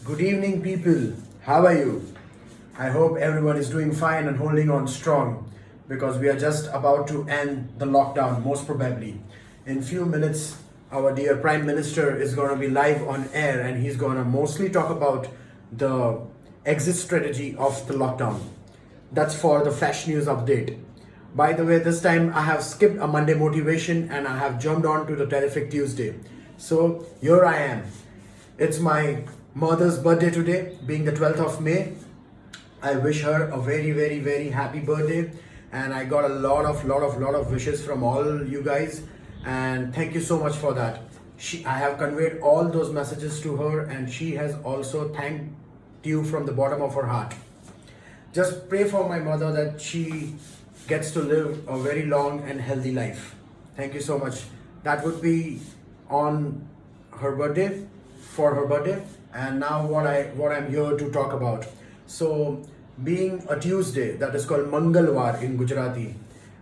Good evening, people. How are you? I hope everyone is doing fine and holding on strong because we are just about to end the lockdown, most probably. In few minutes, our dear Prime Minister is going to be live on air and he's going to mostly talk about the exit strategy of the lockdown. That's for the flash news update. By the way, this time I have skipped a Monday motivation and I have jumped on to the Terrific Tuesday. So here I am. It's my mother's birthday today, being the 12th of May. I wish her a very, very, very happy birthday, and I got a lot of wishes from all you guys, and thank you so much for that. I have conveyed all those messages to her, and she has also thanked you from the bottom of her heart. Just pray for my mother that she gets to live a very long and healthy life. Thank you so much. That would be on her birthday, for her birthday. And now what I'm here to talk about. So being a Tuesday, that is called Mangalwar in Gujarati.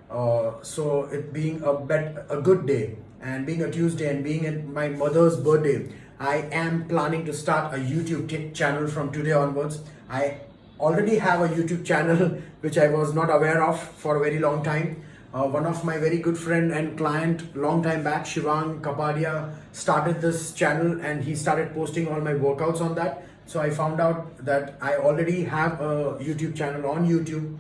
So it being a good day, and being a Tuesday and being at my mother's birthday, I am planning to start a YouTube channel from today onwards. I already have a YouTube channel which I was not aware of for a very long time. One of my very good friend and client long time back, Shivang Kapadia, started this channel and he started posting all my workouts on that. So I found out that I already have a YouTube channel on YouTube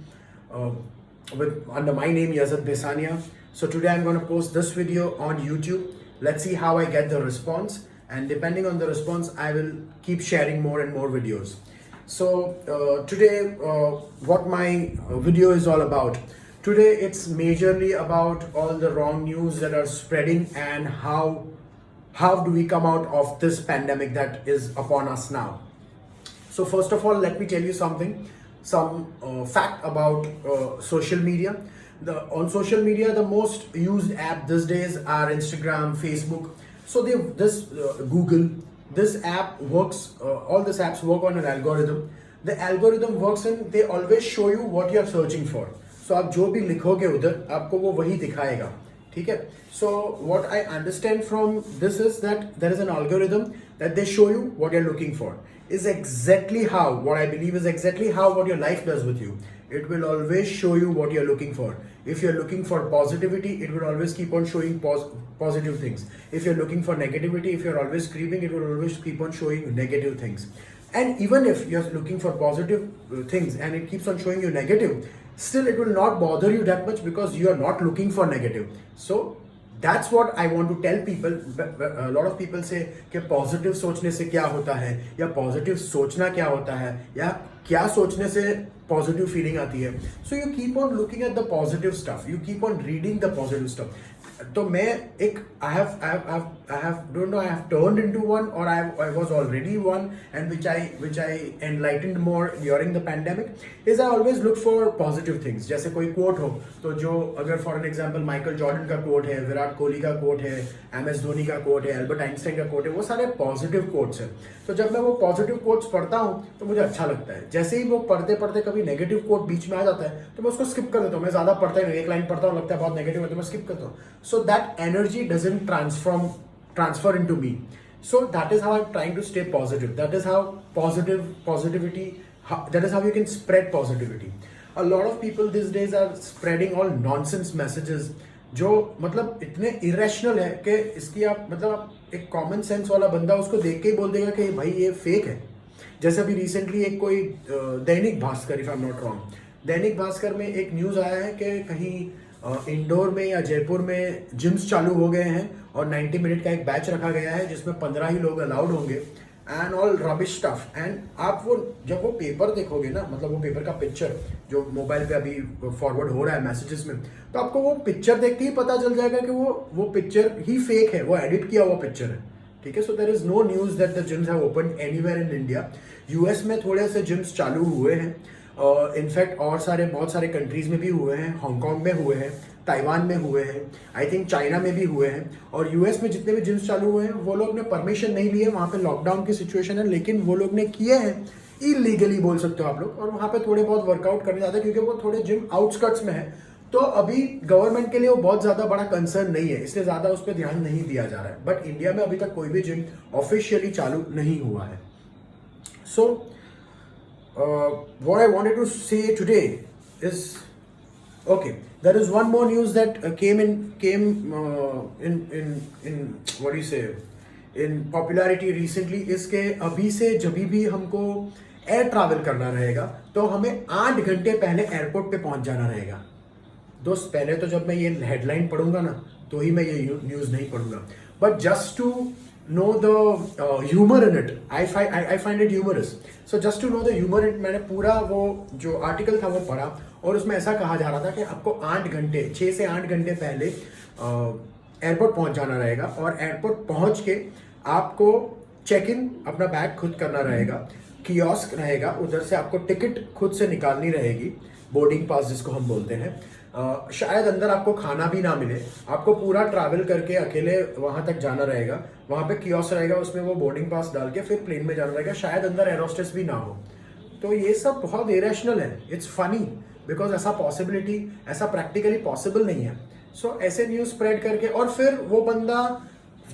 with under my name Yazid Besania. So today I'm going to post this video on YouTube. Let's see how I get the response, and depending on the response I will keep sharing more and more videos. So today what my video is all about. Today it's majorly about all the wrong news that are spreading and how do we come out of this pandemic that is upon us now. So first of all, let me tell you some fact about social media. On social media, the most used app these days are Instagram, Facebook. So Google, this app works, all these apps work on an algorithm. The algorithm works and they always show you what you are searching for. So आप जो भी लिखोगे उधर आपको वो वही दिखाएगा, ठीक है. So what I understand from this is that there is an algorithm that they show you what you're looking for. Is exactly how, what I believe is exactly how what your life does with you. It will always show you what you're looking for. If you're looking for positivity, it will always keep on showing positive things. If you're looking for negativity, if you're always screaming, it will always keep on showing negative things. And even if you're looking for positive things and it keeps on showing you negative, still it will not bother you that much because you are not looking for negative. So that's what I want to tell people. A lot of people say कि positive सोचने से क्या होता है, या positive सोचना क्या होता है, या क्या सोचने से positive feeling आती है. So you keep on looking at the positive stuff. You keep on reading the positive stuff. तो मैं एक I have turned into one, or I was already one, and which I enlightened more during the pandemic, is I always look for positive things. जैसे कोई quote हो तो जो अगर for an example Michael Jordan का quote है, विराट कोहली का quote है, MS धोनी का quote है, एल्बर्ट आइंस्टाइन का quote है, वो सारे positive quotes हैं. तो जब मैं वो positive quotes पढ़ता हूँ तो मुझे अच्छा लगता है. जैसे ही वो पढ़ते पढ़ते कभी negative quote बीच में आ जाता है तो मैं उसको skip कर देता हूँ. मैं ज़्यादा पढ़ता ही नहीं, एक लाइन पढ़ता हूँ, लगता है बहुत negative है तो मैं skip करता हूँ. So that energy doesn't transfer into me. So that is how I'm trying to stay positive. That is how positivity, that is how you can spread positivity. A lot of people these days are spreading all nonsense messages जो मतलब इतने irrational है कि इसकी आप मतलब आप एक common sense वाला बंदा उसको देख के ही बोल देगा कि भाई ये fake है. जैसे अभी recently एक कोई Dainik Bhaskar, if I'm not wrong, Dainik Bhaskar में एक न्यूज़ आया है कि कहीं इंडोर में या जयपुर में जिम्स चालू हो गए हैं और 90 मिनट का एक बैच रखा गया है जिसमें 15 ही लोग अलाउड होंगे, and all rubbish stuff. And आप वो जब वो पेपर देखोगे ना, मतलब वो पेपर का पिक्चर जो मोबाइल पे अभी फॉरवर्ड हो रहा है मैसेजेस में, तो आपको वो पिक्चर देख के ही पता चल जाएगा कि वो पिक्चर ही फेक है, वो एडिट किया हुआ पिक्चर है, ठीक है. So there is no news that the gyms have open anywhere in India. US में थोड़े से जिम्स चालू हुए हैं, इनफैक्ट और बहुत सारे कंट्रीज में भी हुए हैं. हांगकांग में हुए हैं, ताइवान में हुए हैं, आई थिंक चाइना में भी हुए हैं. और यूएस में जितने भी जिम्स चालू हुए हैं वो लोग ने परमिशन नहीं लिए, वहाँ पे लॉकडाउन की सिचुएशन है, लेकिन वो लोग ने किए हैं इलीगली बोल सकते हो आप लोग. और वहाँ पे थोड़े बहुत वर्कआउट करने जाते हैं क्योंकि वो थोड़े जिम आउटस्कर्ट्स में है. तो अभी गवर्नमेंट के लिए वो बहुत ज्यादा बड़ा कंसर्न नहीं है, इसलिए ज्यादा उस पर ध्यान नहीं दिया जा रहा है. बट इंडिया में अभी तक कोई भी जिम ऑफिशियली चालू नहीं हुआ है. So what I wanted to say today is, okay, there is one more news that came in what do you say, in popularity recently. इसके अभी से जब भी हमको एयर ट्रैवल करना रहेगा तो हमें 8 घंटे पहले एयरपोर्ट पे पहुंच जाना रहेगा. दोस्त, पहले तो जब मैं ये हेडलाइन पढ़ूंगा ना तो ही मैं ये न्यूज़ नहीं पढ़ूंगा, but just to know the humour in it, I find it humorous. So just to know the humour it, मैंने पूरा वो जो आर्टिकल था वो पढ़ा, और उसमें ऐसा कहा जा रहा था कि आपको 8 घंटे, 6 से 8 घंटे पहले एयरपोर्ट पहुंच जाना रहेगा, और एयरपोर्ट पहुंच के आपको चेक इन, अपना बैग खुद करना रहेगा, कियोस्क रहेगा, उधर से आपको टिकट खुद से निकालनी रहेगी, बोर्डिंग पास जिसको हम बोलते हैं. शायद अंदर आपको खाना भी ना मिले, आपको पूरा ट्रैवल करके अकेले वहां तक जाना रहेगा, वहां पे कियोस्क रहेगा, उसमें वो बोर्डिंग पास डाल के फिर प्लेन में जाना रहेगा, शायद अंदर एरोस्टेस भी ना हो. तो ये सब बहुत इरेशनल है. इट्स फनी बिकॉज ऐसा पॉसिबिलिटी, ऐसा प्रैक्टिकली पॉसिबल नहीं है. सो ऐसे न्यूज स्प्रेड करके, और फिर वो बंदा,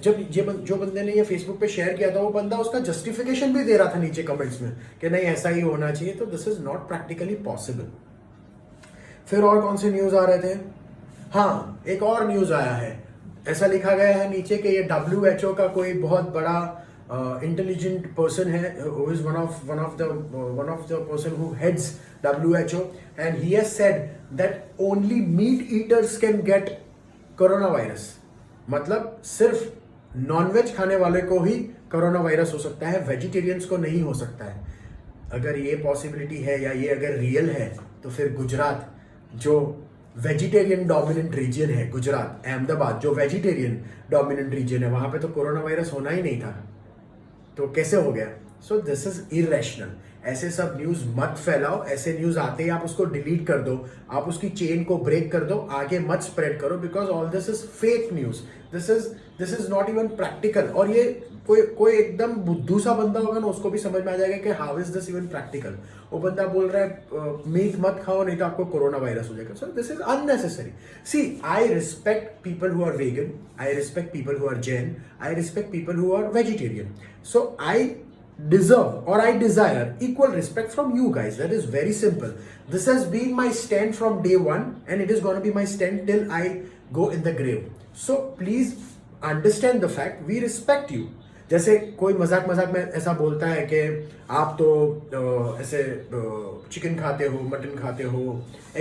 जब जो बंदे ने ये फेसबुक पे शेयर किया था, वो बंदा उसका जस्टिफिकेशन भी दे रहा था नीचे कमेंट्स में कि नहीं ऐसा ही होना चाहिए. तो this is not practically possible. फिर और कौन से न्यूज आ रहे थे? हाँ, एक और न्यूज आया है. ऐसा लिखा गया है नीचे कि ये WHO का कोई बहुत बड़ा इंटेलिजेंट पर्सन है, who is one of the person who heads WHO, and he has said that only meat eaters can get coronavirus. मतलब सिर्फ नॉनवेज खाने वाले को ही कोरोना वायरस हो सकता है, वेजिटेरियंस को नहीं हो सकता है. अगर ये पॉसिबिलिटी है या ये अगर रियल है, तो फिर गुजरात जो वेजिटेरियन डोमिनेंट रीजन है, गुजरात, अहमदाबाद जो वेजिटेरियन डोमिनेंट रीजन है, वहां पे तो कोरोना वायरस होना ही नहीं था. तो कैसे हो गया? सो दिस इज इरेशनल. ऐसे सब न्यूज मत फैलाओ. ऐसे न्यूज आते ही आप उसको डिलीट कर दो, आप उसकी चेन को ब्रेक कर दो, आगे मत स्प्रेड करो, because all this is fake news. This is not even practical. और ये कोई एकदम बुद्धू सा बंदा होगा ना, उसको भी समझ में आ जाएगा कि how is this even practical. वो बंदा बोल रहा है मीट मत खाओ नहीं तो आपको कोरोना वायरस हो जाएगा. So this is unnecessary. See, I respect people who are vegan, I respect people who are Jain, I respect people who are vegetarian. So I deserve or I desire equal respect from you guys. That is very simple. This has been my stand from day one, and it is going to be my stand till I go in the grave. So please understand the fact we respect you. जैसे कोई मजाक में ऐसा बोलता है कि आप तो ऐसे चिकन खाते हो, मटन खाते हो,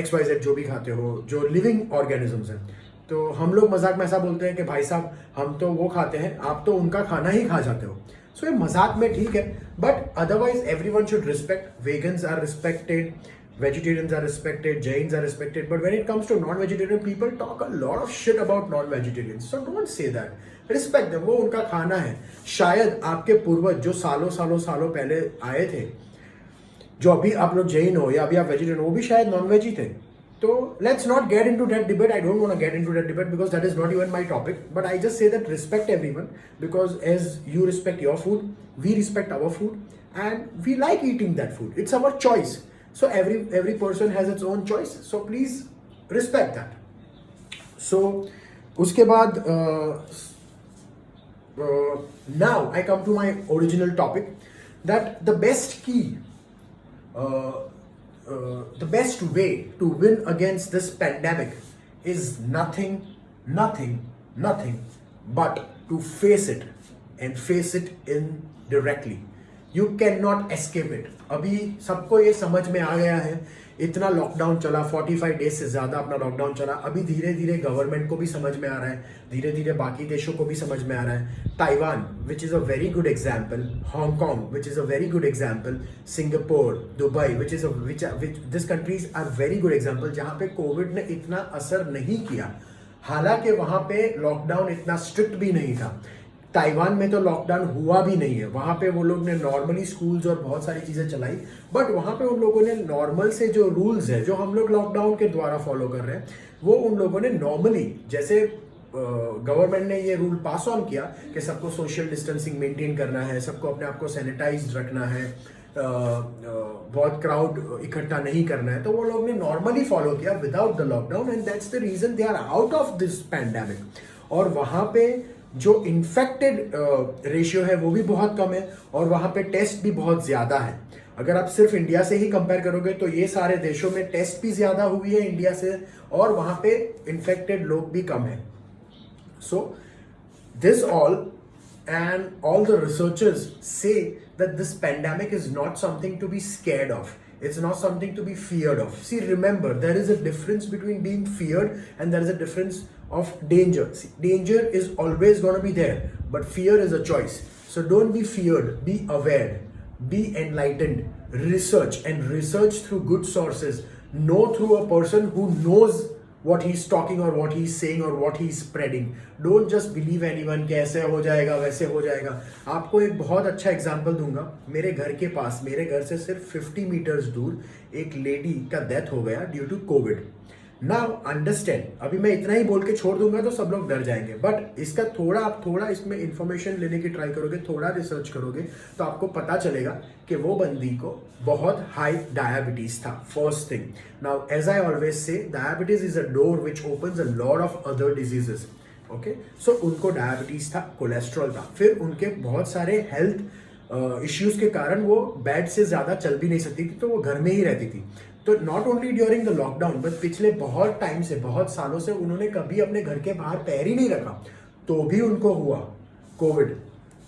XYZ जो भी खाते हो, जो लिविंग ऑर्गेनिजम्स हैं, तो हम लोग मजाक में ऐसा बोलते हैं कि भाई साहब हम तो वो खाते हैं, आप तो उनका खाना ही खा जाते हो. सो ये मजाक में ठीक है, but otherwise everyone should respect. Vegans are respected, vegetarians are respected, Jains are respected, but when it comes to non-vegetarian, people talk a lot of shit about non-vegetarians. So don't say that. Respect them. वो उनका खाना है. शायद आपके पूर्वज जो सालों पहले आए थे, जो अभी आप लोग जैन हो या अभी आप वेजिटेरियन हो, वो भी शायद नॉन वेज ही थे. So let's not get into that debate. I don't want to get into that debate because that is not even my topic. But I just say that respect everyone, because as you respect your food, we respect our food, and we like eating that food. It's our choice. So every person has its own choice. So please respect that. So उसके बाद now I come to my original topic, that the best key. The best way to win against this pandemic is nothing but to face it, and face it indirectly. You cannot escape it. अभी सबको ये समझ में आ गया है. इतना lockdown चला, 45 days से ज्यादा अपना लॉकडाउन चला. अभी धीरे धीरे गवर्नमेंट को भी समझ में आ रहा है, धीरे धीरे बाकी देशों को भी समझ में आ रहा है. Taiwan, which is a very good example, Hong Kong, which is a very good example, Singapore, Dubai, this countries are very good example, जहां पे कोविड ने इतना असर नहीं किया. हालांकि वहां पे लॉकडाउन इतना स्ट्रिक्ट भी नहीं था. ताइवान में तो लॉकडाउन हुआ भी नहीं है. वहां पे वो लोग ने नॉर्मली स्कूल्स और बहुत सारी चीजें चलाई, बट वहां पे उन लोगों ने नॉर्मल से जो रूल्स है जो हम लोग लॉकडाउन के द्वारा फॉलो कर रहे हैं, वो उन लोगों ने नॉर्मली, जैसे गवर्नमेंट ने ये रूल पास ऑन किया कि सबको सोशल डिस्टेंसिंग मेंटेन करना है, सबको अपने आप को सैनिटाइज रखना है, बहुत क्राउड इकट्ठा नहीं करना है, तो वो लोग ने नॉर्मली फॉलो किया without the lockdown, and that's the reason they are out of this pandemic. और वहां पे जो इन्फेक्टेड रेशियो है वो भी बहुत कम है, और वहाँ पे टेस्ट भी बहुत ज़्यादा है। अगर आप सिर्फ इंडिया से ही कंपेयर करोगे तो ये सारे देशों में टेस्ट भी ज़्यादा हुई है इंडिया से, और वहाँ पे इन्फेक्टेड लोग भी कम है। So this all and all the researchers say that this pandemic is not something to be scared of. It's not something to be feared of. See, remember, there is a difference between being feared and there is a difference of danger. See, danger is always going to be there, but fear is a choice. So don't be feared, be aware, be enlightened, research, and research through good sources. Know through a person who knows what he's talking or what he's saying or what he's spreading. Don't just believe anyone कि ऐसे हो जाएगा वैसे हो जाएगा। आपको एक बहुत अच्छा एग्जांपल दूंगा। मेरे घर के पास, मेरे घर से सिर्फ 50 मीटर्स दूर एक लेडी का डेथ हो गया due to Covid. Now understand, अभी मैं इतना ही बोल के छोड़ दूंगा तो सब लोग डर जाएंगे, बट इसका आप थोड़ा इसमें इंफॉर्मेशन लेने की ट्राई करोगे, थोड़ा रिसर्च करोगे तो आपको पता चलेगा कि वो बंदी को बहुत हाई डायबिटीज था। First thing, now as I always say, diabetes is a door which opens a lot of other diseases. Okay, so उनको डायबिटीज था, कोलेस्ट्रॉल था, फिर उनके बहुत सारे हेल्थ इश्यूज के कारण वो बेड से ज्यादा चल भी नहीं सकती थी, तो वो घर में ही रहती थी। तो not only during the lockdown but पिछले बहुत टाइम से, बहुत सालों से उन्होंने कभी अपने घर के बाहर पैर ही नहीं रखा, तो भी उनको हुआ कोविड,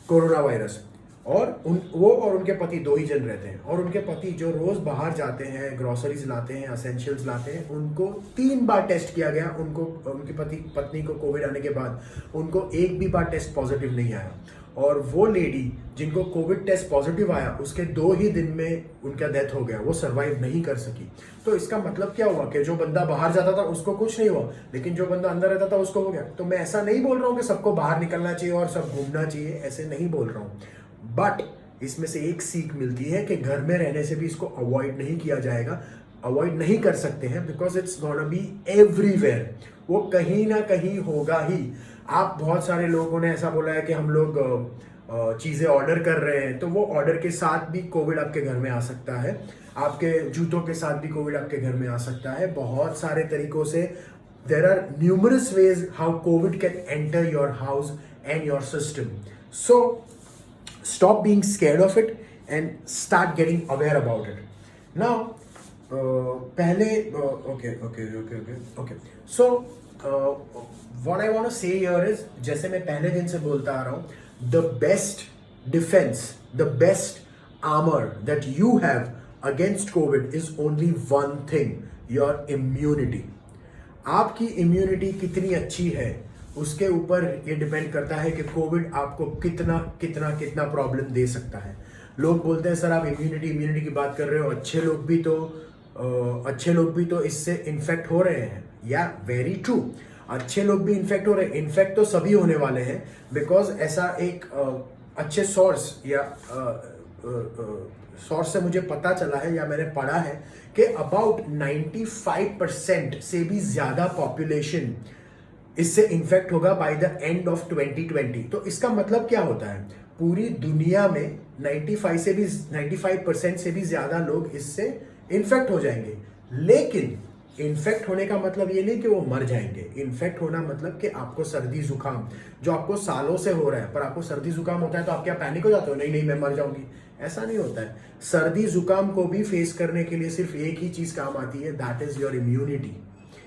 कोरोना वायरस। और वो और उनके पति 2 ही जन रहते हैं, और उनके पति जो रोज बाहर जाते हैं, ग्रोसरीज लाते हैं, असेंशियल्स लाते हैं, उनको 3 बार टेस्ट किया गया। उनको, उनकी पत्नी को कोविड आने के बाद उनको एक भी बार टेस्ट पॉजिटिव नहीं आया, और वो लेडी जिनको कोविड टेस्ट पॉजिटिव आया उसके 2 ही दिन में उनका डेथ हो गया, वो सरवाइव नहीं कर सकी। तो इसका मतलब क्या हुआ कि जो बंदा बाहर जाता था उसको कुछ नहीं हुआ, लेकिन जो बंदा अंदर रहता था उसको हो गया। तो मैं ऐसा नहीं बोल रहा हूँ कि सबको बाहर निकलना चाहिए और सब घूमना चाहिए, ऐसे नहीं बोल रहा हूँ, बट इसमें से एक सीख मिलती है कि घर में रहने से भी इसको अवॉइड नहीं किया जाएगा, अवॉइड नहीं कर सकते हैं, because it's gonna be everywhere, वो कहीं ना कहीं होगा ही। आप, बहुत सारे लोगों ने ऐसा बोला है कि हम लोग चीज़ें ऑर्डर कर रहे हैं, तो वो ऑर्डर के साथ भी कोविड आपके घर में आ सकता है, आपके जूतों के साथ भी कोविड आपके घर में आ सकता है, बहुत सारे तरीकों से। There are numerous ways how Covid can enter your house and your system. So stop being scared of it and start getting aware about it. Now, so what I want to say here is, जैसे मैं पहले दिन से बोलता आ रहा हूँ, the best defense, the best armor that you have against COVID is only one thing, your immunity. आपकी immunity कितनी अच्छी है उसके ऊपर ये डिपेंड करता है कि कोविड आपको कितना कितना कितना प्रॉब्लम दे सकता है। लोग बोलते हैं सर आप इम्यूनिटी की बात कर रहे हो, अच्छे लोग भी तो इससे इन्फेक्ट हो रहे हैं। या वेरी ट्रू, अच्छे लोग भी इन्फेक्ट हो रहे हैं, इन्फेक्ट तो सभी होने वाले हैं, बिकॉज ऐसा एक अच्छे सोर्स या सोर्स से मुझे पता चला है या मैंने पढ़ा है कि अबाउट 95% से भी ज्यादा पॉपुलेशन इससे इन्फेक्ट होगा बाय द एंड ऑफ 2020। तो इसका मतलब क्या होता है, पूरी दुनिया में 95% से भी ज्यादा लोग इससे इन्फेक्ट हो जाएंगे। लेकिन इन्फेक्ट होने का मतलब ये नहीं कि वो मर जाएंगे, इन्फेक्ट होना मतलब कि आपको सर्दी जुकाम जो आपको सालों से हो रहा है, पर आपको सर्दी जुकाम होता है तो आप क्या पैनिक हो जाते हो, नहीं मैं मर जाऊंगी, ऐसा नहीं होता है। सर्दी जुकाम को भी फेस करने के लिए सिर्फ एक ही चीज काम आती है, that is your immunity.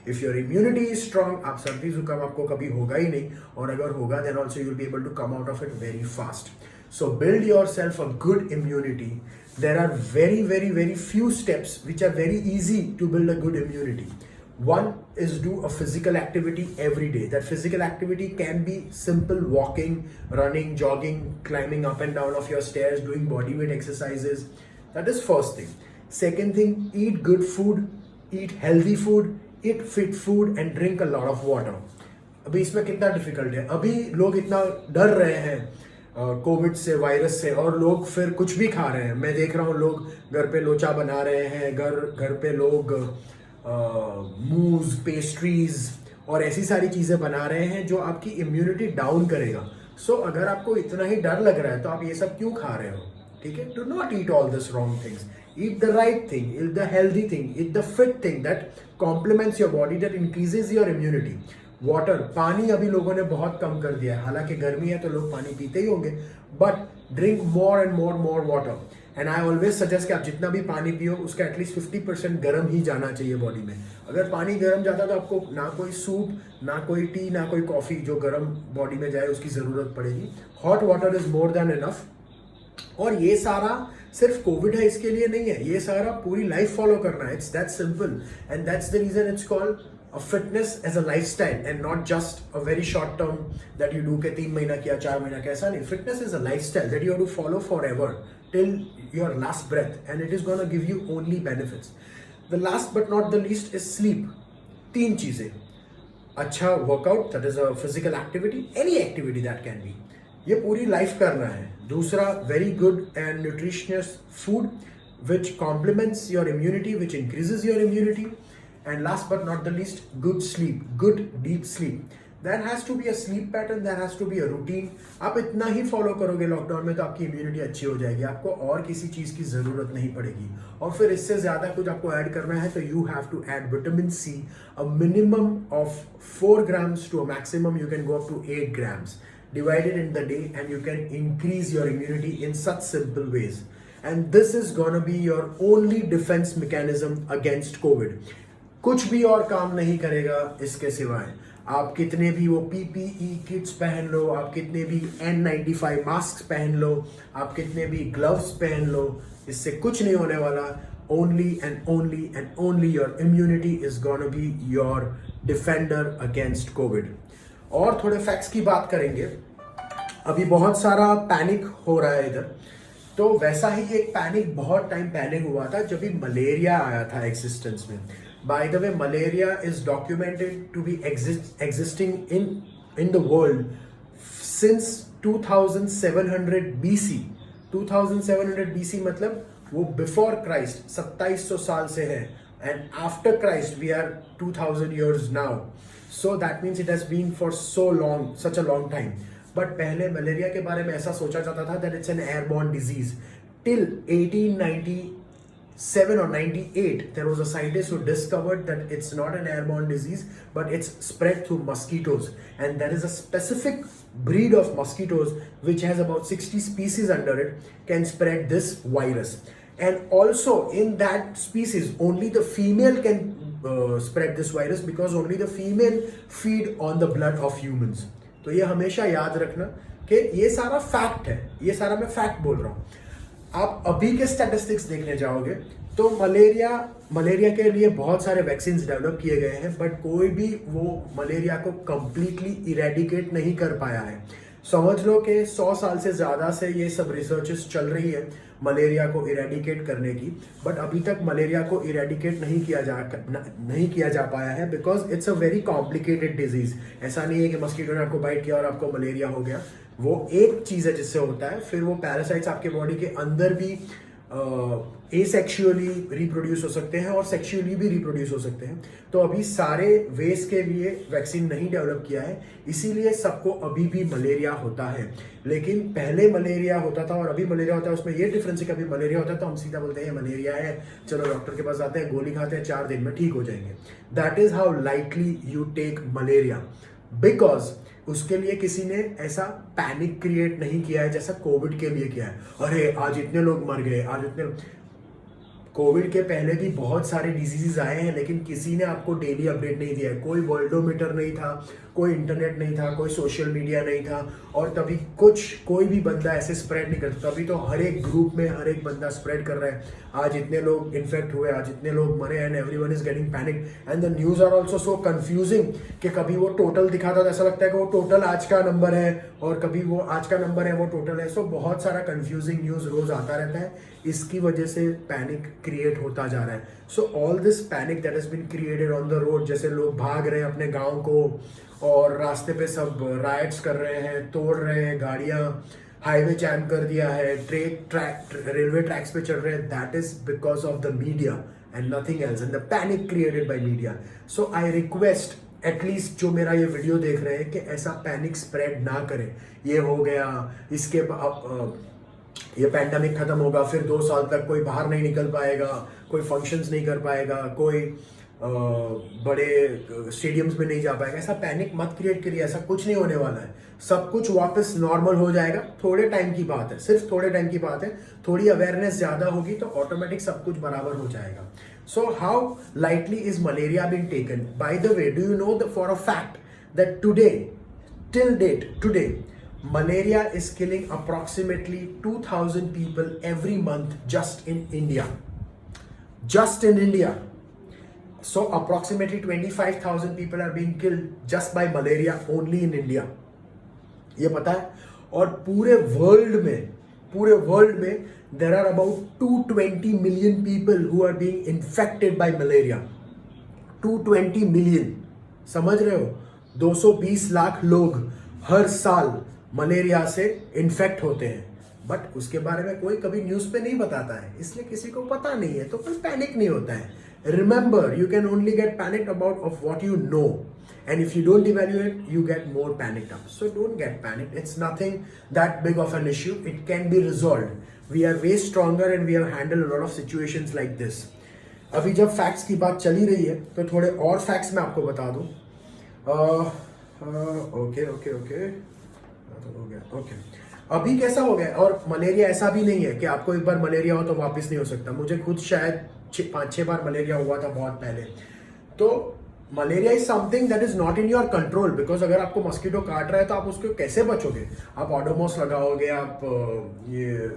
If your immunity is strong, आप सर्दी जुकाम आपको कभी होगा ही नहीं, और अगर होगा then also you will be able to come out of it very fast. So build yourself a good immunity. There are very few steps which are very easy to build a good immunity. One is do a physical activity every day. That physical activity can be simple walking, running, jogging, climbing up and down of your stairs, doing body weight exercises. That is first thing. Second thing, eat good food, eat healthy food, eat fit food and drink a lot of water. अभी इसमें कितना difficult है, अभी लोग इतना डर रहे हैं कोविड से, वायरस से, और लोग फिर कुछ भी खा रहे हैं। मैं देख रहा हूँ लोग घर पे लोचा बना रहे हैं, घर पे लोग मूज, पेस्ट्रीज और ऐसी सारी चीज़ें बना रहे हैं जो आपकी इम्यूनिटी डाउन करेगा। सो अगर आपको इतना ही डर लग रहा है तो आप ये सब क्यों खा रहे हो, ठीक है? Do not eat all this wrong things, eat the right thing, eat the healthy thing, eat the fit thing that complements your body, that increases your immunity. Water, पानी अभी लोगों ने बहुत कम कर दिया है, हालांकि गर्मी है तो लोग पानी पीते ही होंगे, but drink more and more more water. And I always suggest कि आप जितना भी पानी पियो उसका एटलीस्ट 50% गर्म ही जाना चाहिए बॉडी में। अगर पानी गर्म जाता तो आपको ना कोई सूप, ना कोई टी, ना कोई कॉफ़ी जो गर्म बॉडी में जाए उसकी ज़रूरत पड़ेगी। Hot water is more than enough. और ये सारा सिर्फ कोविड है इसके लिए नहीं है, ये सारा पूरी लाइफ फॉलो करना है। It's that simple and that's the reason it's called a fitness as a lifestyle and not just a very short term that you do के 3 महीना किया, 4 महीना किया, ऐसा नहीं। Fitness is a lifestyle that you have to follow forever till your last breath and it is gonna give you only benefits. The last but not the least is sleep. 3 चीजें, अच्छा workout that is a physical activity, any activity that can be, ये पूरी life करना है। दूसरा, very good and nutritious food which complements your immunity, which increases your immunity, and last but not the least, good sleep, good deep sleep. There has to be a sleep pattern, there has to be a routine. आप इतना ही follow करोगे lockdown में तो आपकी immunity अच्छी हो जाएगी, आपको और किसी चीज की जरूरत नहीं पड़ेगी। और फिर इससे ज्यादा कुछ आपको ऐड करना है तो you have to add vitamin C, a minimum of 4 grams to a maximum you can go up to 8 grams divided in the day, and you can increase your immunity in such simple ways, and this is gonna be your only defense mechanism against COVID. कुछ भी और काम नहीं करेगा इसके सिवाय। आप कितने भी वो PPE किट्स पहन लो, आप कितने भी N95 मास्क पहन लो, आप कितने भी ग्लव्स पहन लो, इससे कुछ नहीं होने वाला। only and only your immunity is gonna be your defender against COVID. और थोड़े फैक्ट्स की बात करेंगे। अभी बहुत सारा पैनिक हो रहा है इधर, तो वैसा ही एक पैनिक बहुत टाइम पहले हुआ था जब भी मलेरिया आया था एग्जिस्टेंस में। By the way, malaria is documented to be existing in the world since 2700 BC। 2700 BC मतलब वो बिफोर क्राइस्ट 2700 साल से है, and after Christ we are 2000 years now. So that means it has been for so long, such a long time. But पहले malaria के बारे में ऐसा सोचा जाता था that it's an airborne disease. Till 1897 or 98 there was a scientist who discovered that it's not an airborne disease but it's spread through mosquitoes, and there is a specific breed of mosquitoes which has about 60 species under it can spread this virus. And also in that species only the female can spread this virus because only the female feed on the blood of humans. तो ये हमेशा याद रखना कि ये सारा fact है, ये सारा मैं फैक्ट बोल रहा हूँ। आप अभी के स्टैटिस्टिक्स देखने जाओगे तो मलेरिया के लिए बहुत सारे वैक्सीन डेवलप किए गए हैं, बट कोई भी वो मलेरिया को कंप्लीटली इरेडिकेट नहीं कर पाया है। समझ लो कि 100 साल से ज़्यादा से ये सब रिसर्चेस चल रही है मलेरिया को इरेडिकेट करने की, बट अभी तक मलेरिया को इरेडिकेट नहीं किया जा पाया है because it's a very complicated disease. ऐसा नहीं है कि मस्कीटो ने आपको बाइट किया और आपको मलेरिया हो गया, वो एक चीज़ है जिससे होता है। फिर वो पैरासाइट्स आपके बॉडी के अंदर भी एसेक्सुअली रिप्रोड्यूस हो सकते हैं और सेक्सुअली भी रिप्रोड्यूस हो सकते हैं। तो अभी सारे वेस के लिए वैक्सीन नहीं डेवलप किया है, इसीलिए सबको अभी भी मलेरिया होता है। लेकिन पहले मलेरिया होता था और अभी मलेरिया होता है, उसमें ये डिफरेंस है कि अभी मलेरिया होता है तो हम सीधा बोलते हैं मलेरिया है, चलो डॉक्टर के पास जाते हैं, गोली खाते हैं, 4 दिन में ठीक हो जाएंगे। That is how lightly you take malaria, because उसके लिए किसी ने ऐसा पैनिक क्रिएट नहीं किया है जैसा कोविड के लिए किया है। अरे आज इतने लोग मर गए, आज इतने। कोविड के पहले भी बहुत सारे डिजीजेस आए हैं, लेकिन किसी ने आपको डेली अपडेट नहीं दिया है। कोई वर्ल्डोमीटर नहीं था, कोई इंटरनेट नहीं था, कोई सोशल मीडिया नहीं था, और तभी कोई भी बंदा ऐसे स्प्रेड नहीं करता। तभी तो हर एक ग्रुप में हर एक बंदा स्प्रेड कर रहा है, आज इतने लोग इन्फेक्ट हुए, आज इतने लोग मरे, and everyone is getting panic and the news are also so confusing कि कभी वो टोटल दिखाता तो ऐसा लगता है कि वो टोटल आज का नंबर है, और कभी वो आज का नंबर है वो टोटल है। सो बहुत सारा कंफ्यूजिंग न्यूज रोज आता रहता है, इसकी वजह से पैनिक क्रिएट होता जा रहा है। So all this panic that has been created on the road, जैसे लोग भाग रहे हैं अपने गांव को और रास्ते पे सब राइड्स कर रहे हैं, तोड़ रहे हैं गाड़ियां, हाईवे जैम कर दिया है, रेलवे ट्रैक्स पे चल रहे हैं, that is because of the media and nothing else, and the panic created by media. So I request at least जो मेरा ये वीडियो देख रहे हैं कि ऐसा पैनिक स्प्रेड ना करें। ये हो गया, इसके ये पैंडेमिक खत्म होगा, फिर 2 साल तक कोई बाहर नहीं निकल पाएगा, कोई फंक्शंस नहीं कर पाएगा, कोई बड़े स्टेडियम्स में नहीं जा पाएगा, ऐसा पैनिक मत क्रिएट करिए, ऐसा कुछ नहीं होने वाला है। सब कुछ वापस नॉर्मल हो जाएगा, थोड़े टाइम की बात है, सिर्फ थोड़े टाइम की बात है। थोड़ी अवेयरनेस ज़्यादा होगी तो ऑटोमेटिक सब कुछ बराबर हो जाएगा। So how lightly is malaria being taken? Bye the way, do you know for a fact that today, till date, today, malaria is killing approximately 2,000 people every month just in India. Just in India. So approximately 25,000 people are being killed just by malaria only in India. ये पता है? और पूरे world में there are about 220 million people who are being infected by malaria. 220 million. समझ रहे हो? 220 लाख लोग हर साल मलेरिया से इन्फेक्ट होते हैं, बट उसके बारे में कोई कभी न्यूज़ पे नहीं बताता है, इसलिए किसी को पता नहीं है, तो कोई पैनिक नहीं होता है। Remember, you can only get panicked about of what you know, and if you don't evaluate you get more panicked up. So don't get panicked, it's nothing that big of an issue, it can be resolved. We are way stronger and we have handled a lot of situations like this. अभी जब facts की बात चली रही है तो थोड़े और फैक्ट्स मैं आपको बता दूं। ओके हो गया। ओके, अभी कैसा हो गया, और मलेरिया ऐसा भी नहीं है कि आपको एक बार मलेरिया हो तो वापस नहीं हो सकता। मुझे खुद शायद 5-6 बार मलेरिया हुआ था बहुत पहले। तो malaria is something that is not in your control, because अगर आपको मस्कीटो काट रहा है तो आप उसको कैसे बचोगे? आप ओडोमॉस लगाओगे, आप ये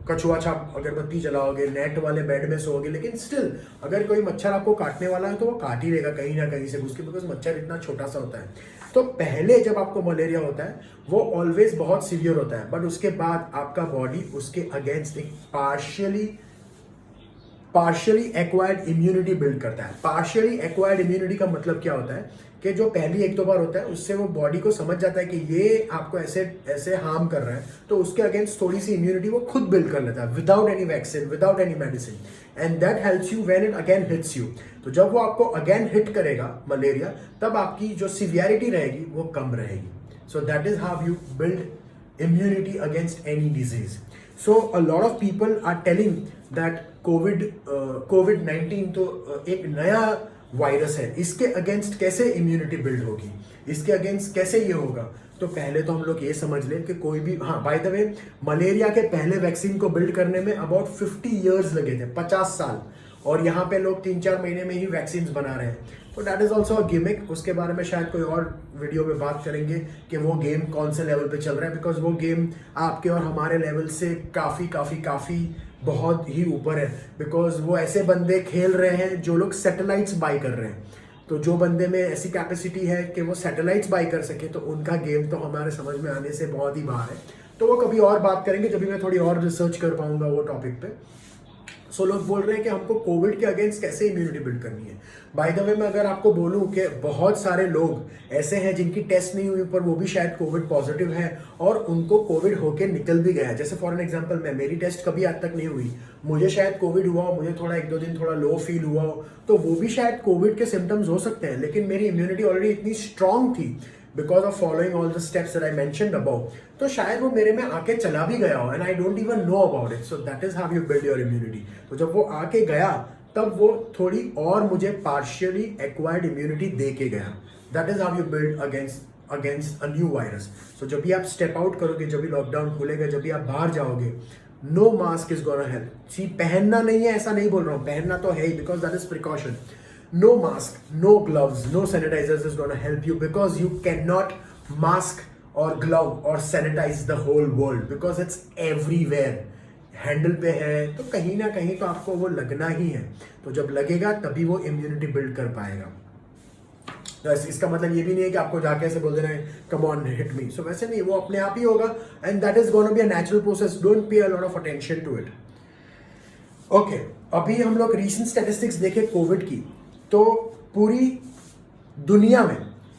कछुआ छाप अगरबत्ती जलाओगे, नेट वाले बेड में सोओगे, लेकिन स्टिल अगर कोई मच्छर आपको काटने वाला है तो वो काट ही रहेगा कहीं ना कहीं से घुस के, बिकॉज मच्छर इतना छोटा सा होता है। तो पहले जब आपको मलेरिया होता है वो ऑलवेज बहुत सीवियर होता है, बट उसके बाद आपका बॉडी उसके अगेंस्ट एक पार्शियली एक्वायर्ड इम्यूनिटी बिल्ड करता है। पार्शियली एक्वायर्ड इम्यूनिटी का मतलब क्या होता है कि जो पहली 1-2 बार होता है उससे वो बॉडी को समझ जाता है कि ये आपको ऐसे हार्म कर रहा है, तो उसके अगेंस्ट थोड़ी सी इम्यूनिटी वो खुद बिल्ड कर लेता है, without any vaccine, without any medicine, and that helps you when it again hits you. तो जब वो आपको अगेन हिट करेगा मलेरिया, तब आपकी जो सिवियरिटी रहेगी वो कम रहेगी। So that is how you build immunity against any disease. So a lot of people are telling that कोविड-19 तो एक नया वायरस है, इसके अगेंस्ट कैसे इम्यूनिटी बिल्ड होगी, इसके अगेंस्ट कैसे ये होगा? तो पहले तो हम लोग ये समझ लें कि कोई भी, हाँ बाय द वे, मलेरिया के पहले वैक्सीन को बिल्ड करने में अबाउट 50 ईयर्स लगे थे, 50 साल, और यहाँ पे लोग 3-4 महीने में ही वैक्सीन बना रहे हैं। तो that is also a gimmick. उसके बारे में शायद कोई और वीडियो में बात करेंगे कि वो गेम कौन से लेवल पे चल रहा है, बिकॉज वो गेम आपके और हमारे लेवल से काफ़ी बहुत ही ऊपर है, बिकॉज वो ऐसे बंदे खेल रहे हैं जो लोग सैटेलाइट्स बाई कर रहे हैं। तो जो बंदे में ऐसी कैपेसिटी है कि वो सैटेलाइट्स बाई कर सके, तो उनका गेम तो हमारे समझ में आने से बहुत ही बाहर है। तो वो कभी और बात करेंगे जब भी मैं थोड़ी और रिसर्च कर पाऊंगा वो टॉपिक पे। सो लोग बोल रहे हैं कि हमको कोविड के अगेंस्ट कैसे इम्यूनिटी बिल्ड करनी है। बाय द वे, मैं अगर आपको बोलूं कि बहुत सारे लोग ऐसे हैं जिनकी टेस्ट नहीं हुई पर वो भी शायद कोविड पॉजिटिव है और उनको कोविड होके निकल भी गया। जैसे फॉर एन एग्जांपल, मेरी टेस्ट कभी आज तक नहीं हुई, मुझे शायद कोविड हुआ हो, मुझे थोड़ा 1-2 दिन थोड़ा लो फील हुआ हो, तो वो भी शायद कोविड के सिम्टम्स हो सकते हैं, लेकिन मेरी इम्यूनिटी ऑलरेडी इतनी स्ट्रांग थी because of following all the steps that I mentioned about, तो शायद वो मेरे में आके चला भी गया हो and I don't even know about it. So that is how you build your immunity. तो जब वो आके गया तब वो थोड़ी और मुझे पार्शियली एक्वायर्ड इम्यूनिटी दे के गया। That is how you build against a new virus. So जब भी आप स्टेप आउट करोगे, जब भी लॉकडाउन खुलेगा, जब भी आप बाहर जाओगे, no mask is gonna help. See, पहनना नहीं है ऐसा नहीं बोल रहा हूँ, पहनना तो है ही, because that is precaution. No mask, no gloves, no sanitizers is going to help you, because you cannot mask or glove or sanitize the whole world, because it's everywhere. Handle पे है तो कहीं ना कहीं तो आपको वो लगना ही है, तो जब लगेगा तभी वो इम्यूनिटी बिल्ड कर पाएगा। तो इसका मतलब ये भी नहीं है कि आपको जाके ऐसे बोल देना है कम ऑन हिट मी। सो वैसे नहीं, वो अपने आप ही होगा, and that is gonna be a natural process. Don't pay a lot of attention to it. Okay, अभी हम लोग रीसेंट स्टैटिस्टिक्स देखें कोविड की, तो पूरी दुनिया में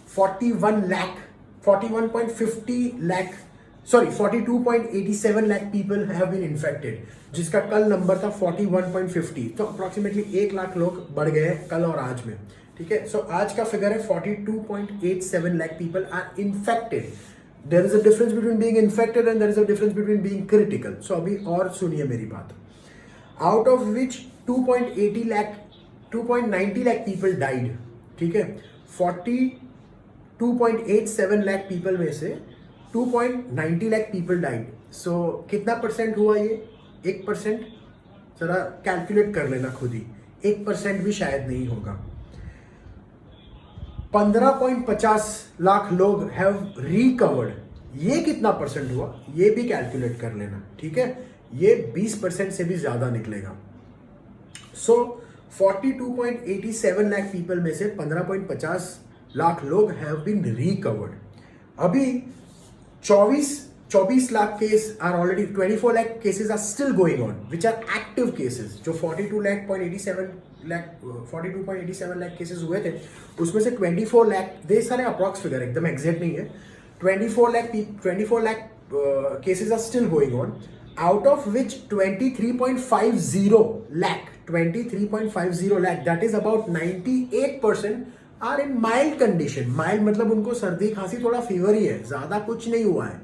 42.87 lakh people have been infected, जिसका कल नंबर था 41.50। तो अप्रोक्सीमेटली 1 लाख लोग बढ़ गए कल और आज में। ठीक है, सो आज का फिगर है 42.87 lakh people are infected. There is a difference between being infected and there is a difference between being critical. So अभी और सुनिए मेरी बात। Out of which 2.80 lakh 2.90 lakh people died, ठीक है. 42.87 lakh people में से 2.90 lakh people died. So कितना परसेंट हुआ ये? 1%. जरा कैलकुलेट कर लेना खुद ही. 1% भी शायद नहीं होगा. 15.50 लाख लोग हैव रिकवर्ड. ये कितना परसेंट हुआ? ये भी कैलकुलेट कर लेना, ठीक है. ये 20% से भी ज्यादा निकलेगा. सो 42.87 लाख पीपल में से 15.50 लाख लोग हैव बीन रिकवर्ड. अभी 24 lakh case are already, 24 lakh cases are still going on which are active cases. जो 42.87 लाख केसेस हुए थे उसमें से 24 लाख, दे सारे अप्रॉक्स फिगर, एकदम एग्जैक्ट नहीं है. 24 lakh cases are still going on, out of which 23.50 lakh, that is about 98% are in mild condition. Mild मतलब उनको सर्दी खांसी थोड़ा फीवर ही है, ज्यादा कुछ नहीं हुआ है.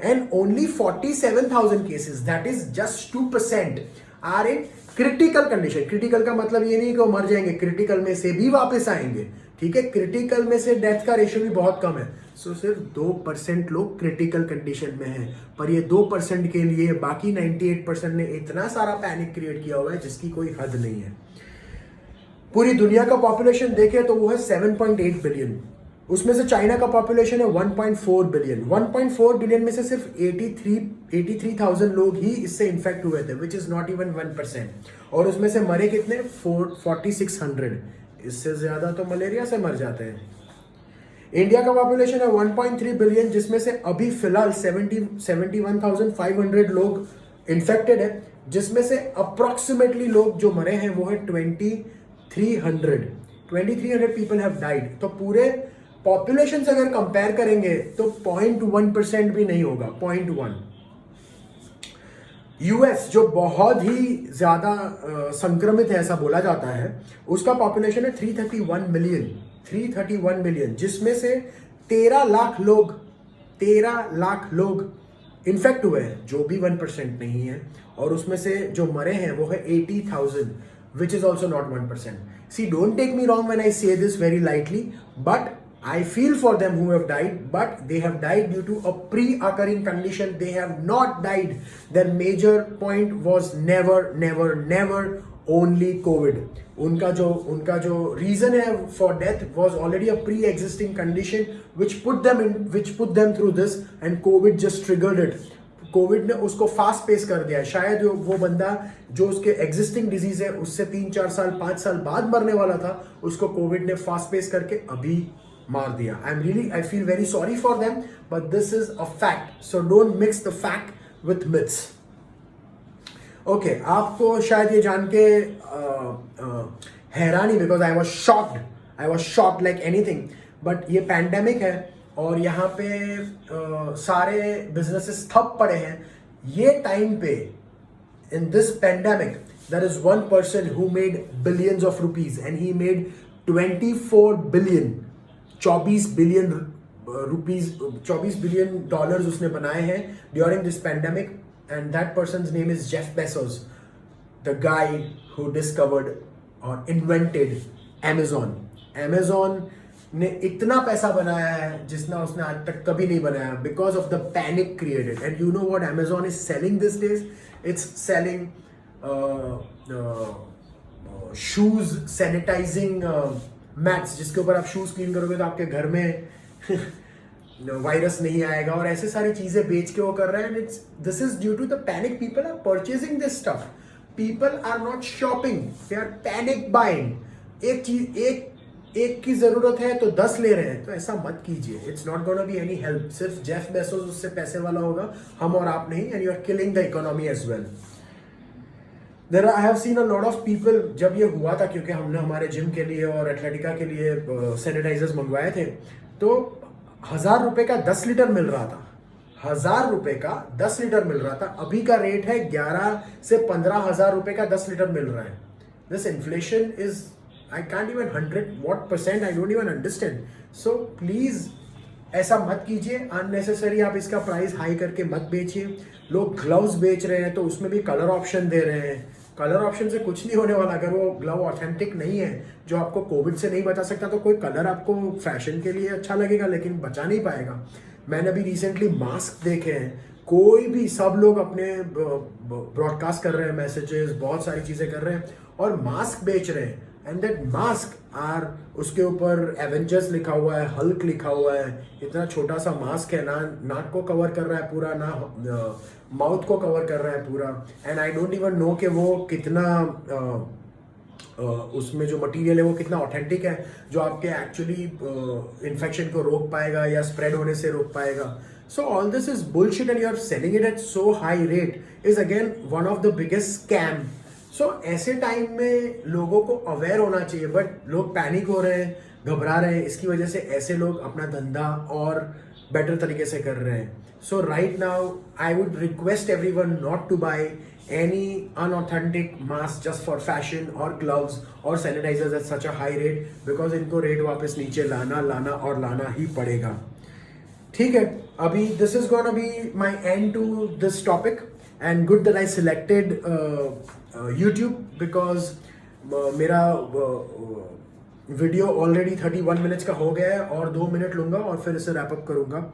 And only 47,000 cases, that is just 2%, are in critical condition. Critical का मतलब ये नहीं कि वो मर जाएंगे, critical में से भी वापस आएंगे, ठीक है. क्रिटिकल में से डेथ का रेशियो भी बहुत कम है. सो सिर्फ 2% लोग क्रिटिकल कंडीशन में हैं. पर ये 2% के लिए बाकी 98% ने इतना सारा पैनिक क्रिएट किया हुआ है जिसकी कोई हद नहीं है. पूरी दुनिया का पॉपुलेशन देखें तो वो है 7.8 बिलियन. उसमें से चाइना का पॉपुलेशन है 1.4 बिलियन. 1.4 बिलियन में से सिर्फ 83,000 लोग ही इससे इन्फेक्ट हुए थे, विच इज नॉट इवन 1%. और उसमें से मरे कितने? 4600. इससे ज्यादा तो मलेरिया से मर जाते हैं. इंडिया का पॉपुलेशन है 1.3 बिलियन, जिसमें से अभी फिलहाल 71,500 लोग इन्फेक्टेड है, जिसमें से अप्रोक्सीमेटली लोग जो मरे हैं वो है 2300 पीपल हैव डाइड. तो पूरे पॉपुलेशन से अगर कंपेयर करेंगे तो 0.1% भी नहीं होगा, 0.1. यूएस जो बहुत ही ज्यादा संक्रमित है ऐसा बोला जाता है, उसका पॉपुलेशन है 331 मिलियन, जिसमें से 13 लाख लोग इन्फेक्ट हुए हैं, जो भी 1% नहीं है. और उसमें से जो मरे हैं वो है 80,000, which is also not 1%. See, don't take me wrong when I say this very lightly, but I feel for them who have died, but they have died due to a pre-occurring condition. They have not died. Their major point was never only COVID. उनका जो reason है for death was already a pre-existing condition which put them through this, and COVID just triggered it. Covid ने उसको fast pace कर दिया. शायद वो बंदा जो उसके एग्जिस्टिंग डिजीज है उससे 3-4 साल 5 साल बाद मरने वाला था, उसको कोविड ने फास्ट पेस करके अभी मार दिया. I feel very sorry for them, but this is a fact. So don't mix the fact with myths. Okay, आपको शायद ये जान के हैरानी, because I was shocked like anything. But ये पैंडेमिक है और यहाँ पे सारे बिजनेसेस ठप पड़े हैं. ये टाइम पे in this pandemic there is one person who made billions of rupees, and he made 24 billion dollars उसने बनाए हैं during this pandemic. And that persons name is Jeff Bezos, the guy who discovered और invented Amazon ने इतना पैसा बनाया है जितना उसने आज तक कभी नहीं बनाया, because of the panic created. And you know what Amazon is selling this days? It's selling shoes sanitising mats, जिसके ऊपर आप शूज क्लीन करोगे तो आपके घर में वायरस नहीं आएगा, और ऐसे सारी चीजें बेच के वो कर रहे हैं. This is due to the panic. People are purchasing this stuff. People are not shopping, they are panic buying. एक की जरूरत है तो 10 ले रहे हैं, तो ऐसा मत कीजिए. It's not gonna be any help. सिर्फ जेफ बेजोस उससे पैसे वाला होगा, हम और आप नहीं. And you are killing the economy as well. I have seen a lot of people, जब ये हुआ था, क्योंकि हमने हमारे जिम के लिए और एथलेटिका के लिए सैनिटाइजर्स मंगवाए थे, तो 1000 रुपए का 10 लीटर मिल रहा था. 1000 रुपए का 10 लीटर मिल रहा था. अभी का रेट है 11 से 15,000 रुपए का 10 लीटर मिल रहा है. This inflation is, I can't even 100 what percent, I don't even understand. So please ऐसा मत कीजिए. अननेसेसरी आप इसका प्राइस हाई करके मत बेचिए. लोग ग्लव्स बेच रहे हैं तो उसमें भी कलर ऑप्शन दे रहे हैं. कलर ऑप्शन से कुछ नहीं होने वाला। अगर वो ग्लव ऑथेंटिक नहीं है, जो आपको कोविड से नहीं बचा सकता, तो कोई कलर आपको फैशन के लिए अच्छा लगेगा लेकिन बचा नहीं पाएगा। मैंने अभी रिसेंटली मास्क देखे हैं, कोई भी, सब लोग अपने ब्रॉडकास्ट कर रहे हैं मैसेजेस, बहुत सारी चीज़ें कर रहे हैं और मास्क बेच रहे हैं। एंड दैट मास्क आर, उसके ऊपर एवेंजर्स लिखा हुआ है, हल्क लिखा हुआ है। इतना छोटा सा मास्क है, ना नाक को कवर कर रहा है पूरा, ना माउथ को कवर कर रहा है पूरा। And I don't even know कि वो कितना उसमें जो मटेरियल है वो कितना ऑथेंटिक है, जो आपके एक्चुअली इन्फेक्शन को रोक पाएगा या स्प्रेड होने से रोक पाएगा। So all this is bullshit and you are selling it at so high rate is again one of the biggest scam. So ऐसे टाइम में लोगों को अवेयर होना चाहिए, बट लोग पैनिक हो रहे हैं, घबरा रहे हैं। इसकी वजह से ऐसे लोग अपना धंधा और बेटर तरीके से कर रहे हैं। So right now I would request everyone not to buy any unauthentic mask just for fashion or gloves or sanitizers at such a high rate, because इनको रेट वापस नीचे लाना और लाना ही पड़ेगा। ठीक है, अभी this is gonna be my end to this topic and good that I selected YouTube because मेरा वीडियो ऑलरेडी 31 मिनट्स का हो गया है और 2 मिनट लूंगा और फिर इसे रैप अप करूंगा।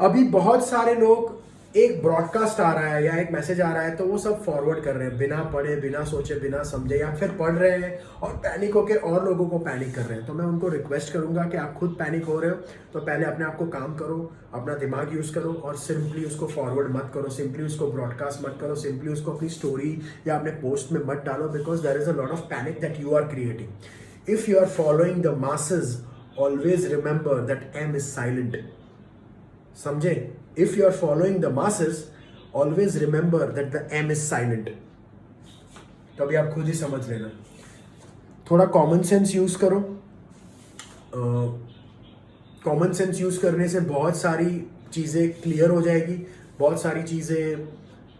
अभी बहुत सारे लोग, एक ब्रॉडकास्ट आ रहा है या एक मैसेज आ रहा है तो वो सब फॉरवर्ड कर रहे हैं बिना पढ़े, बिना सोचे, बिना समझे, या फिर पढ़ रहे हैं और पैनिक होकर और लोगों को पैनिक कर रहे हैं। तो मैं उनको रिक्वेस्ट करूंगा कि आप खुद पैनिक हो रहे हो तो पहले अपने आप को काम करो, अपना दिमाग यूज करो और सिंपली उसको फॉरवर्ड मत करो, सिंपली उसको ब्रॉडकास्ट मत करो, सिंपली उसको अपनी स्टोरी या अपने पोस्ट में मत डालो, because there is a lot of panic that you are creating. If you are following the masses, always remember that M is silent. समझे? If you are following the masses, always remember that the M is silent. तो अभी आप खुद ही समझ लेना। थोड़ा common sense use करो। Common sense use करने से बहुत सारी चीज़ें क्लियर हो जाएगी, बहुत सारी चीज़ें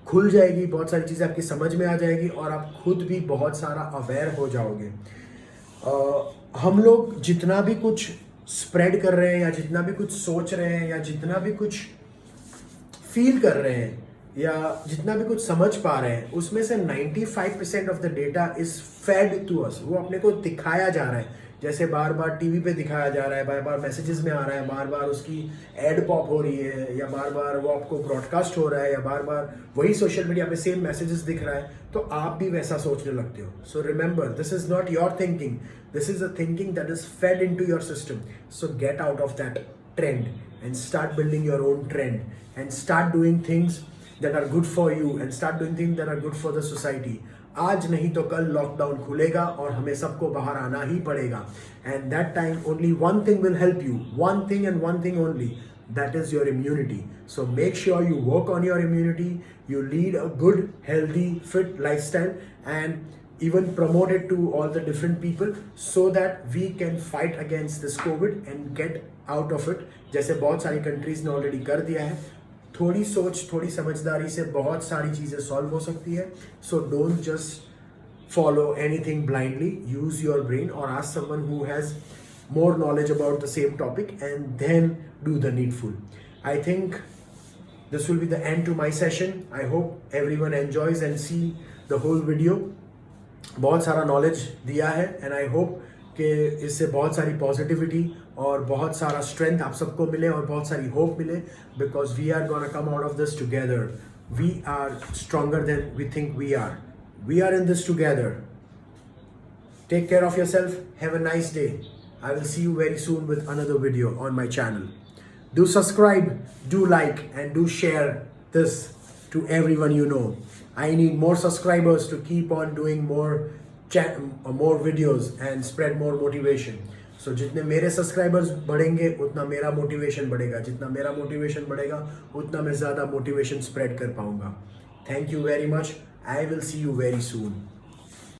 खुल जाएगी, बहुत सारी चीज़ें आपकी समझ में आ जाएगी और आप खुद भी बहुत सारा अवेयर हो जाओगे। हम लोग जितना भी कुछ स्प्रेड कर रहे हैं या जितना भी कुछ सोच रहे हैं या जितना भी कुछ फील कर रहे हैं या जितना भी कुछ समझ पा रहे हैं, उसमें से 95% of the data is fed to us. वो अपने को दिखाया जा रहा है, जैसे बार बार टीवी पे दिखाया जा रहा है, बार बार मैसेजेस में आ रहा है, बार बार उसकी एड पॉप हो रही है, या बार बार वो आपको ब्रॉडकास्ट हो रहा है, या बार बार वही सोशल मीडिया पे सेम मैसेजेस दिख रहा है, तो आप भी वैसा सोचने लगते हो। So remember, this is not your thinking, this is a thinking that is fed into your system. So get out of that trend and start building your own trend and start doing things that are good for you and start doing things that are good for the society. आज नहीं तो कल lockdown खुलेगा और हमें सबको बाहर आना ही पड़ेगा, and that time only one thing will help you, one thing and one thing only, that is your immunity. So make sure you work on your immunity, you lead a good, healthy, fit lifestyle and even promote it to all the different people so that we can fight against this COVID and get out of it. जैसे बहुत सारी countries ने already कर दिया है। थोड़ी सोच, थोड़ी समझदारी से बहुत सारी चीज़ें सॉल्व हो सकती है। So don't just follow anything blindly, use your brain और ask someone who has more knowledge about the same topic and then do the needful. I think this will be the end to my session. I hope everyone enjoys and see the whole video. बहुत सारा knowledge दिया है and I hope कि इससे बहुत सारी positivity और बहुत सारा स्ट्रेंथ आप सबको मिले और बहुत सारी होप मिले, because we are gonna come out of this together. We are stronger than we think we are. We are in this together. Take care of yourself, have a nice day. I will see you very soon with another video on my channel. Do subscribe, do like and do share this to everyone you know. I need more subscribers to keep on doing more videos and spread more motivation. So जितने मेरे subscribers बढ़ेंगे उतना मेरा motivation बढ़ेगा, जितना मेरा motivation बढ़ेगा उतना मैं ज़्यादा motivation spread कर पाऊँगा. Thank you very much. I will see you very soon.